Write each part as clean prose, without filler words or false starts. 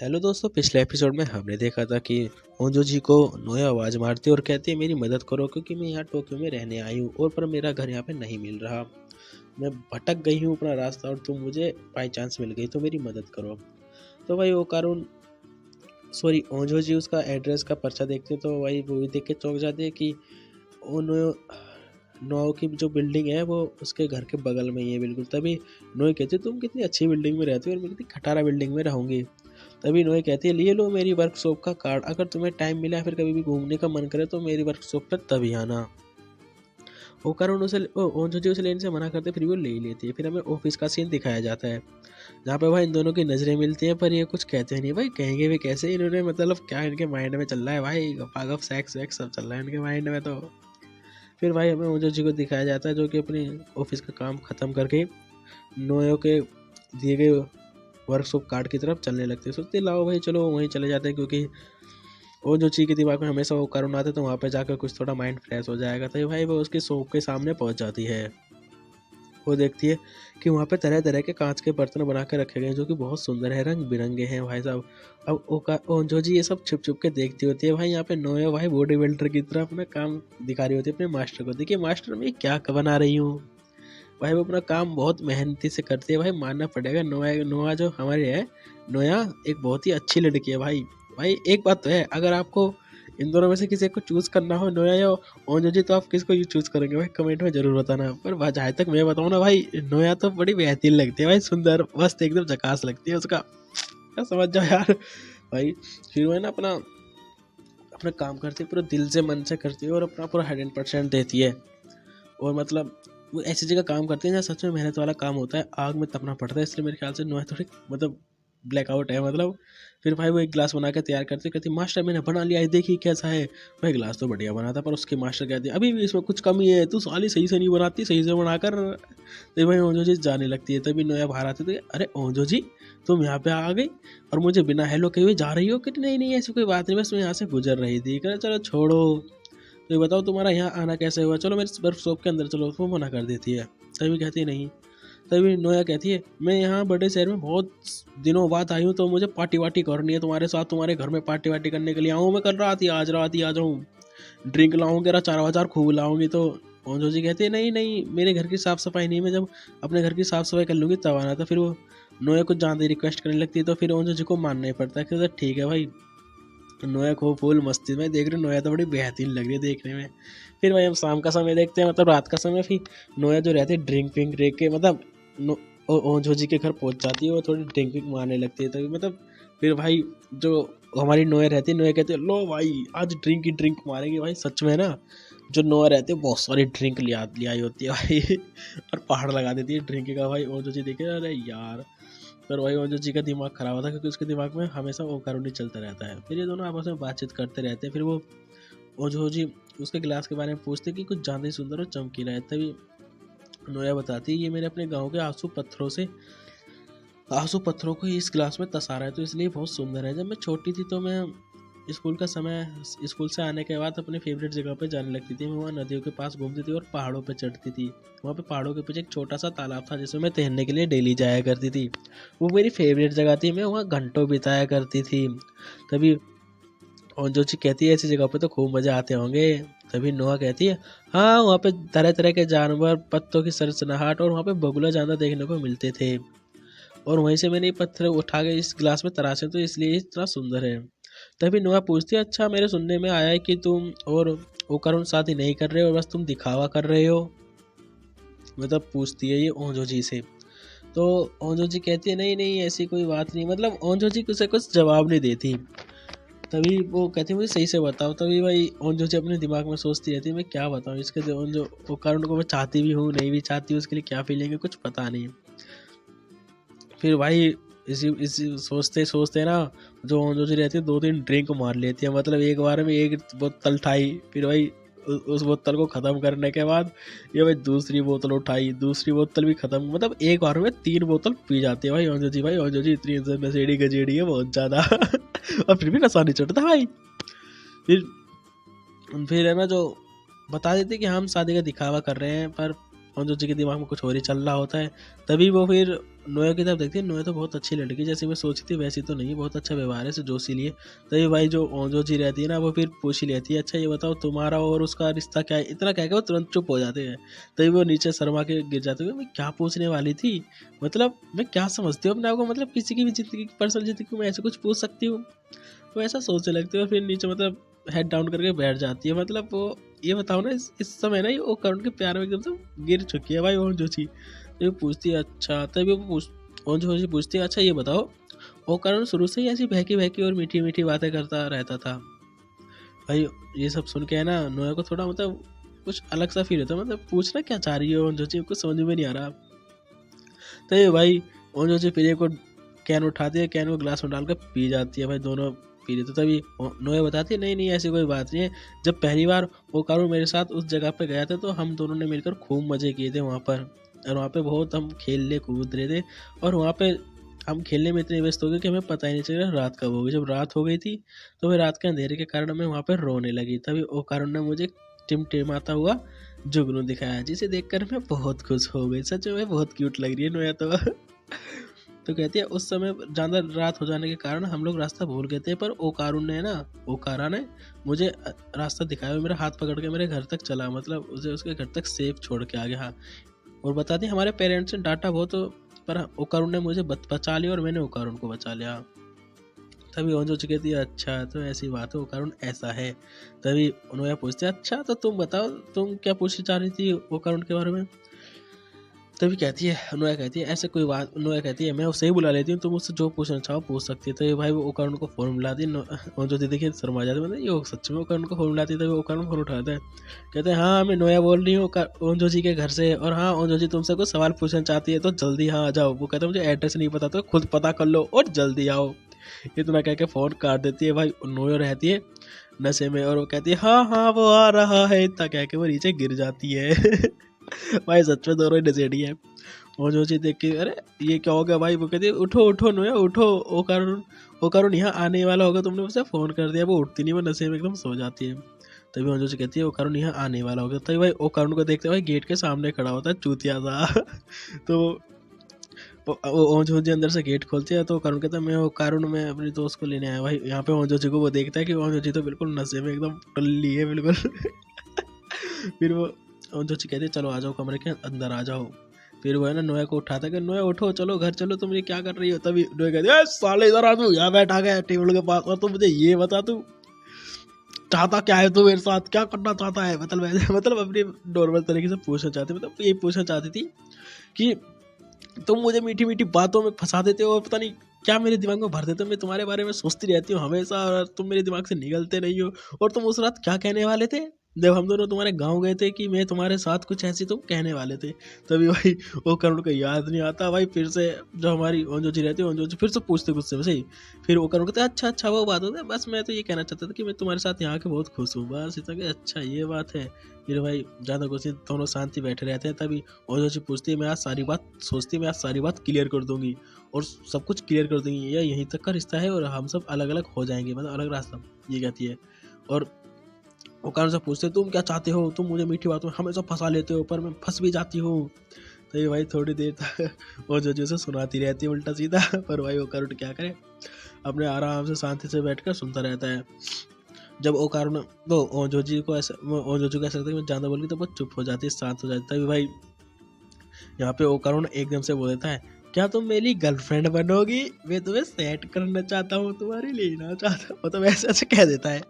Hello दोस्तों, पिछले episode में हमने देखा था कि ओंजो जी को नोया आवाज़ मारती है और कहती है मेरी मदद करो क्योंकि मैं यहाँ टोक्यो में रहने आई हूँ और पर मेरा घर यहाँ पे नहीं मिल रहा। मैं भटक गई हूँ अपना रास्ता और तुम मुझे बाई चांस मिल गई तो मेरी मदद करो। तो भाई वो कारून ओंजो जी उसका एड्रेस का पर्चा देखते तो भाई वो भी देख के चौंक जाते हैं कि वो नोआ की जो बिल्डिंग है वो उसके घर के बगल में ही है बिल्कुल। तभी नोए कहती है तुम कितनी अच्छी बिल्डिंग में रहती हो और मैं कितनी खटारा बिल्डिंग में रहूँगी। तभी नोए कहती है लिए लो मेरी वर्कशॉप का कार्ड, अगर तुम्हें टाइम मिला या फिर कभी भी घूमने का मन करे तो मेरी वर्कशॉप पर तभी आना। वो कारण उसे ओंजो जी उसे लेने से मना करते फिर वो ले ही लेती है। फिर हमें ऑफिस का सीन दिखाया जाता है जहाँ पे भाई इन दोनों की नज़रें मिलती हैं पर ये कुछ कहते नहीं। भाई कहेंगे भी कैसे, इन्होंने मतलब क्या इनके माइंड में चल रहा है भाई, गपागप सेक्स वैक्स सब चल रहा है इनके माइंड में। तो फिर भाई हमें ओंजो जी को दिखाया जाता है जो कि अपने ऑफिस का काम ख़त्म करके नोयो के दिए गए वर्कशॉप कार्ड की तरफ चलने लगते हैं। सोचते लाओ भाई चलो वहीं चले जाते हैं क्योंकि वो जो चीज़ के दिमाग में हमेशा वो कारण आते तो वहाँ पे जाकर कुछ थोड़ा माइंड फ्रेश हो जाएगा। तो भाई वो उसके शॉप के सामने पहुँच जाती है। वो देखती है कि वहाँ पे तरह तरह के कांच के बर्तन बना के रखे गए हैं जो कि बहुत सुंदर है, रंग बिरंगे हैं भाई साहब। अब ओंजो जी ये सब छुप छुप के देखती होती है। भाई यहाँ पे नोया भाई बॉडी बिल्डर की तरह अपना काम दिखा रही होती है अपने मास्टर को। देखिए मास्टर मैं क्या बना रही हूँ। भाई वो अपना काम बहुत मेहनती से करती है। भाई मानना पड़ेगा नोआ जो हमारे है, नोया एक बहुत ही अच्छी लड़की है भाई। भाई एक बात तो है, अगर आपको इन दोनों में से किसी को चूज करना हो नोया या ओंजो जी तो आप किसको चूज करेंगे भाई कमेंट में जरूर बताना। पर जहाँ तक मैं बताऊँ ना भाई, नोया तो बड़ी बेहतरीन लगती है भाई, सुंदर मस्त एकदम झकास लगती है उसका, क्या समझ जाओ यार। भाई फिर वो है ना अपना अपना काम करती है पूरा दिल से मन से करती है और अपना पूरा 100% देती है। और मतलब वो ऐसी जगह काम करते हैं जहाँ सच में मेहनत वाला काम होता है, आग में तपना पड़ता है। इसलिए मेरे ख्याल से नोया थोड़ी मतलब ब्लैकआउट है मतलब। फिर भाई वो एक गिलास बना के तैयार करते कहती मास्टर मैंने बना लिया है देखिए कैसा है। भाई गिलास तो बढ़िया बना था पर उसके मास्टर कहते अभी भी इसमें कुछ कमी है, तू साली सही से नहीं बनाती, सही से बनाकर। तो भाई ओंजो जी जाने लगती है। तभी नोया बाहर आती तो अरे ओंजो जी तुम यहाँ पे आ गई और मुझे बिना हेलो कहे हुए जा रही हो कि नहीं नहीं ऐसी कोई बात नहीं, बस मैं यहाँ से गुजर रही थी। कह चलो छोड़ो, तो ये बताओ तुम्हारा यहाँ आना कैसे हुआ, चलो मेरे बर्फ शॉप के अंदर चलो। वो मना कर देती है। तभी कहती है नहीं। तभी नोया कहती है मैं यहाँ बड़े शहर में बहुत दिनों बाद आई हूँ तो मुझे पार्टी वार्टी करनी है तुम्हारे साथ, तुम्हारे घर में पार्टी वार्टी करने के लिए आऊँ मैं, कल रात ही आ जाऊँ, ड्रिंक लाऊंगी 4,000 खूब लाऊंगी। तो ओंजो जी कहती है नहीं नहीं मेरे घर की साफ़ सफाई नहीं, मैं जब अपने घर की साफ़ सफाई कर लूँगी तब आना। तो फिर वो नोया कुछ ज़्यादा रिक्वेस्ट करने लगती है तो फिर ओंजो जी को मानना ही पड़ता है कि ठीक है भाई। नोया को फुल मस्ती में देख रहे, नोया तो बड़ी बेहतरीन लग रही है देखने में। फिर भाई हम शाम का समय देखते हैं मतलब रात का समय। फिर नोया जो रहती है ड्रिंक विंक रेक के मतलब ओंजो जी के घर पहुंच जाती है, वो थोड़ी ड्रिंक विंक मारने लगती है। तो मतलब फिर भाई जो हमारी नोया रहती है, नोया कहती है लो भाई आज ड्रिंक ही ड्रिंक मारेंगे। भाई सच में ना जो नोया रहती है बहुत सारी ड्रिंक ले आई होती है भाई और पहाड़ लगा देती है ड्रिंक का। भाई ओंजो जी देखे अरे यार, पर वही ओंजो जी का दिमाग खराब होता है क्योंकि उसके दिमाग में हमेशा वो कारुणी चलता रहता है। फिर ये दोनों आपस में बातचीत करते रहते हैं। फिर वो ओंजो जी उसके गिलास के बारे में पूछते कि कुछ ज़्यादा ही सुंदर और चमकीला है। तभी नोया बताती है ये मेरे अपने गांव के आंसू पत्थरों को इस गिलास में तसारा है तो इसलिए बहुत सुंदर है। जब मैं छोटी थी तो मैं स्कूल से आने के बाद अपने फेवरेट जगह पर जाने लगती थी। मैं वहाँ नदियों के पास घूमती थी और पहाड़ों पर चढ़ती थी। वहाँ पे पहाड़ों के पीछे एक छोटा सा तालाब था जिसमें मैं तैरने के लिए डेली जाया करती थी। वो मेरी फेवरेट जगह थी, मैं वहाँ घंटों बिताया करती थी। तभी ओंजो जी कहती है ऐसी जगह पे तो खूब मज़े आते होंगे। तभी नोआ कहती है हाँ वहाँ पे तरह तरह के जानवर, पत्तों की सरसनाहट और वहाँ पे बगुला जानवर देखने को मिलते थे और वहीं से मैंने ये पत्थर उठा के इस गिलास में तराशे तो इसलिए इतना सुंदर है। तभी नोआ पूछती है अच्छा मेरे सुनने में आया है कि तुम और ओकारुन शादी नहीं कर रहे हो, बस तुम दिखावा कर रहे हो, मतलब पूछती है ये ओंजो जी से। तो ओंजो जी कहती है नहीं नहीं ऐसी कोई बात नहीं, मतलब ओंजो जी उसे कुछ जवाब नहीं देती। तभी वो कहती है मुझे सही से बताओ। तभी भाई ओंजो जी अपने दिमाग में सोचती रहती है मैं क्या बताऊँ इसके, ओंजो ओकारुन को मैं चाहती भी हूँ नहीं भी चाहती हूँ, उसके लिए क्या फीलिंग है कुछ पता नहीं। फिर भाई इसी सोचते सोचते ना जो ओंजो जी रहती है 2-3 ड्रिंक मार लेती है, मतलब एक बार में एक बोतल उठाई। फिर भाई उस बोतल को ख़त्म करने के बाद ये भाई दूसरी बोतल उठाई, दूसरी बोतल भी ख़त्म, मतलब एक बार में 3 बोतल पी जाती है भाई ओंजो जी। भाई ओंजो जी इतनी नशेड़ी गजेड़ी है बहुत ज़्यादा और फिर भी नशा नहीं चढ़ता भाई। फिर फिर है ना जो बता देते कि हम शादी का दिखावा कर रहे हैं पर ओंजो जी के दिमाग में कुछ और ही चल रहा होता है। तभी वो फिर नोया की तरफ देखती है, नोया तो बहुत अच्छी लड़की, जैसी मैं सोची थी वैसी तो नहीं, बहुत अच्छा व्यवहार है, से जोशीली है। तभी भाई जो ओंजो जी रहती है ना, वो फिर पूछ ही लेती है, अच्छा ये बताओ तुम्हारा और उसका रिश्ता क्या है। इतना कह के वो तुरंत चुप हो जाते हैं। तभी वो नीचे शर्मा के गिर जाते हुए, मैं क्या पूछने वाली थी, मतलब मैं क्या समझती हूँ अपने आप को, मतलब किसी की भी जिंदगी, पर्सनल जिंदगी में ऐसे कुछ पूछ सकती हूँ। वो ऐसा सोचने लगती है और फिर नीचे मतलब हेड डाउन करके बैठ जाती है। मतलब वो ये बताओ ना, इस समय ना वो करुण के प्यार में एकदम से गिर चुकी है भाई ओंजो जी। तो वो पूछती है, अच्छा तभी वो ओंजो जी पूछती है, अच्छा ये बताओ वो करुण शुरू से ही ऐसी बहकी बहकी और मीठी मीठी बातें करता रहता था। भाई ये सब सुन के है ना, नोया को थोड़ा मतलब कुछ अलग सा फील होता है, मतलब पूछना क्या चाह रही है ओंजो जी, कुछ समझ में नहीं आ रहा। तो ये भाई ओंजो जी फिर एक कैन उठाती है, कैन को ग्लास में डालकर पी जाती है, भाई दोनों पी रहे। तो तभी नोए बताती है, नहीं नहीं ऐसी कोई बात नहीं है, जब पहली बार वो कारू मेरे साथ उस जगह पे गया था तो हम दोनों ने मिलकर खूब मज़े किए थे वहाँ पर, और वहाँ पे बहुत हम खेलने कूद रहे थे, और वहाँ पे हम खेलने में इतने व्यस्त हो गए कि हमें पता ही नहीं चला रात कब हो गई। जब रात हो गई थी तो वह रात के अंधेरे के कारण हमें वहाँ पर रोने लगी। तभी वो कारू ने मुझे टिमटिमाता हुआ जुगनू दिखाया, जिसे देखकर मैं बहुत खुश हो गई। सच में बहुत क्यूट लग रही है नोया तो। तो कहती है, उस समय ज़्यादा रात हो जाने के कारण हम लोग रास्ता भूल गए थे, पर ओकारुन ने ना, ओकारा ने मुझे रास्ता दिखाया और मेरा हाथ पकड़ के मेरे घर तक चला, मतलब उसे उसके घर तक सेफ छोड़ के आ गया। हाँ, और बता दी हमारे पेरेंट्स ने डांटा बहुत, पर ओकारुन ने मुझे बचा लिया और मैंने ओकारुन को बचा लिया। तभी ओंजो कहती है, अच्छा तो ऐसी बात है ओकारुन, ऐसा है। तभी उन्होंने पूछते, अच्छा तो तुम बताओ, तुम क्या पूछना चाह रही थी ओकारुन के बारे में। तभी कहती है, नोया कहती है, ऐसे कोई बात, नोया कहती है मैं उसे ही बुला लेती हूँ, तुम उससे जो पूछना चाहो पूछ सकती है। तो ये भाई वो ओकारुन को फोन मिलाती है, और जो दीदी के शर्मा जाते मतलब ये सच में ओकारुन को फोन मिलाती है। तो ओकारुन फोन उठाता है, कहते हैं, हाँ मैं नोया बोल रही हूँ ओंजो जी के घर से, और हाँ ओंजो जी तुमसे कुछ सवाल पूछना चाहती है तो जल्दी हाँ आ जाओ। वो कहता है, मुझे एड्रेस नहीं पता तो खुद पता कर लो और जल्दी आओ। इतना कह के फ़ोन काट देती है। भाई नोया रहती है नशे में, और वो कहती है, हाँ हाँ वो आ रहा है, इतना कह के वो नीचे गिर जाती है। भाई सच में दोनों ही नशेड़ी है। और जो चीज़ देख के, अरे ये क्या हो गया भाई, वो कहती है, उठो उठो नोया उठो, ओ कारुन यहाँ आने वाला होगा, तुमने उसे फ़ोन कर दिया। वो उठती नहीं, वो नशे में एकदम सो जाती है। तभी ओंजो जी कहती है, ओ कारुन यहाँ आने वाला होगा। तभी भाई ओ कारुन को देखते भाई गेट के सामने खड़ा होता है चूतिया सा। तो वो ओंजो जी अंदर से गेट खोलती है, तो कारुन कहता है, मैं वो कारुन मैं अपने दोस्त को लेने आया। भाई यहाँ पे ओंजो जी को वो देखता है कि ओंजो जी तो बिल्कुल नशे में एकदम टल्ली है बिल्कुल। फिर वो ओंजो जी कहते, चलो आ जाओ कमरे के अंदर आ जाओ। फिर वो है ना नोया को उठाता है कि नोया उठो, चलो घर चलो, तुम ये क्या कर रही हो। तभी नोया कहती है, साले इधर आ, तू यहाँ बैठा गया टेबल के पास, और तू मुझे ये बता, तू चाहता क्या है, तू मेरे साथ क्या करना चाहता है। मतलब मतलब अपनी नॉर्मल तरीके से पूछना चाहती, मतलब ये पूछना चाहती थी कि तुम मुझे मीठी मीठी बातों में फंसा देते हो और पता नहीं क्या मेरे दिमाग में भर देते हो। मैं तुम्हारे बारे में सोचती रहती हूँ हमेशा, और तुम मेरे दिमाग से निकलते नहीं हो। और तुम उस रात क्या कहने वाले थे जब हम दोनों तुम्हारे गांव गए थे, कि मैं तुम्हारे साथ कुछ ऐसी तुम कहने वाले थे। तभी भाई वो करुण को याद नहीं आता। भाई फिर से जो हमारी ओंजो जी रहती है, ओंजो जी फिर से पूछते गुस्से में सही। फिर वो करुण कहते, अच्छा अच्छा वो बात होता है, बस मैं तो ये कहना चाहता था कि मैं तुम्हारे साथ यहाँ के बहुत खुश हूँ, बस इतना कि अच्छा ये बात है। फिर भाई ज़्यादा कुछ नहीं, दोनों शांति बैठे रहते हैं। तभी ओंजो जी पूछती है, मैं आज सारी बात सोचती, मैं आज सारी बात क्लियर कर दूंगी और सब कुछ क्लियर कर देंगे, या यहीं तक का रिश्ता है और हम सब अलग अलग हो जाएंगे, मतलब अलग रास्ता, ये कहती है। और वो कारण से पूछते, तुम क्या चाहते हो, तुम मुझे मीठी बातों में हमेशा फंसा लेते हो, पर मैं फंस भी जाती हूँ। तो ये भाई थोड़ी देर तक वो जो से सुनाती रहती है उल्टा सीधा। पर भाई वो करुण क्या करे, अपने आराम से शांति से बैठकर सुनता रहता है। जब वो कारण वो ओंजो जी को ऐसा, ओंजो जी को ऐसा लगता है कि मैं ज़्यादा बोल गई, तो वो चुप हो जाती है, शांत हो जाती है। तभी भाई यहाँ पे ओकारुन एकदम से बोल देता है, क्या तुम मेरी गर्लफ्रेंड बनोगी, मैं तुम्हें सेट करना चाहता हूँ, तुम्हारे लेना चाहता हूँ, मतलब ऐसे ऐसे कह देता है।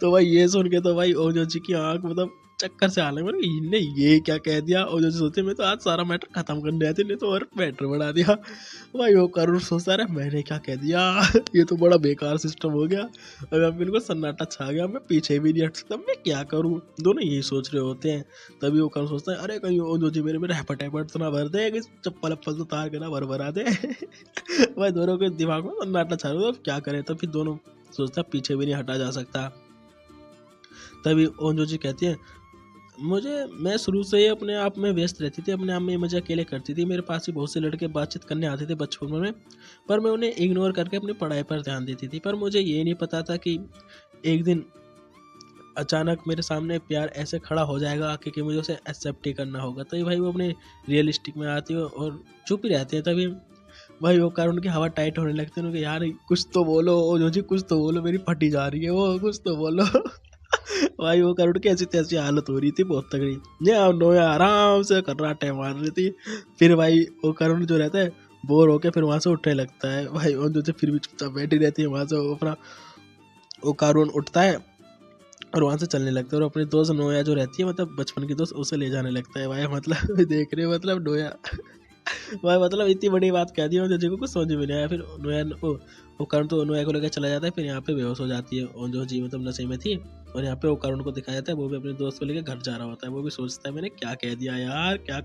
तो भाई ये सुन के तो भाई ओजो जी की आंख मतलब चक्कर से आने लगी, इनने ये क्या कह दिया। ओजो जी सोचते, मैं तो आज सारा मैटर खत्म करने आए थे, नहीं तो और मैटर बढ़ा दिया। भाई वो करुण सोचता रहा, मैंने क्या कह दिया। ये तो बड़ा बेकार सिस्टम हो गया। अब बिल्कुल सन्नाटा छा गया, मैं पीछे भी नहीं हट सकता, मैं क्या करूँ। दोनों यही सोच रहे होते हैं। तभी वो करुण सोचता है, अरे कहीं ओजो जी मेरे मेरे हैपट हैपट तो ना भर दे, कि चप्पल अप्पल तो तार के ना भरा दे। भाई दोनों के दिमाग में सन्नाटा छा रहा है, क्या करे। तो फिर दोनों सोचता पीछे भी नहीं हटा जा सकता। तभी ओंजो जी कहती है, मैं शुरू से ही अपने आप में व्यस्त रहती थी, अपने आप में मजे अकेले करती थी, मेरे पास ही बहुत से लड़के बातचीत करने आते थे बचपन में, पर मैं उन्हें इग्नोर करके अपनी पढ़ाई पर ध्यान देती थी। पर मुझे ये नहीं पता था कि एक दिन अचानक मेरे सामने प्यार ऐसे खड़ा हो जाएगा आके कि मुझे उसे एक्सेप्ट ही करना होगा। तभी भाई वो अपने रियलिस्टिक में आती है और चुप ही रहते हैं। तभी भाई वो कारण उनकी हवा टाइट होने लगती है, उनके यार कुछ तो बोलो, ओ जो जी कुछ तो बोलो, मेरी फटी जा रही है, वो कुछ तो बोलो। भाई वो कारण की ऐसी तैसी हालत हो रही थी बहुत तगड़ी। ये नोया आराम से कर्राटे मार रही थी। फिर भाई वो करुण जो रहता है बोर होके फिर वहां से उठने लगता है। भाई वो जो फिर भी चुपचाप बैठी रहती है वहां से। वो अपना वो कारून उठता है और वहां से चलने लगता है और अपने दोस्त नोया जो रहती है मतलब बचपन की दोस्त उसे ले जाने लगता है। भाई मतलब देख रहे हो मतलब नोया। भाई मतलब इतनी बड़ी बात कह दी मुझे को कुछ समझ में नहीं आया। फिर नोया वो करुण तो नोया को लेकर चला जाता है। फिर यहाँ पे बेहोश हो जाती है और जो जी मतलब नशे में थी। और यहाँ पे वो करुण को दिखाया जाता है वो भी अपने दोस्त को लेकर घर जा रहा होता है। वो भी सोचता है मैंने क्या कह दिया यार, क्या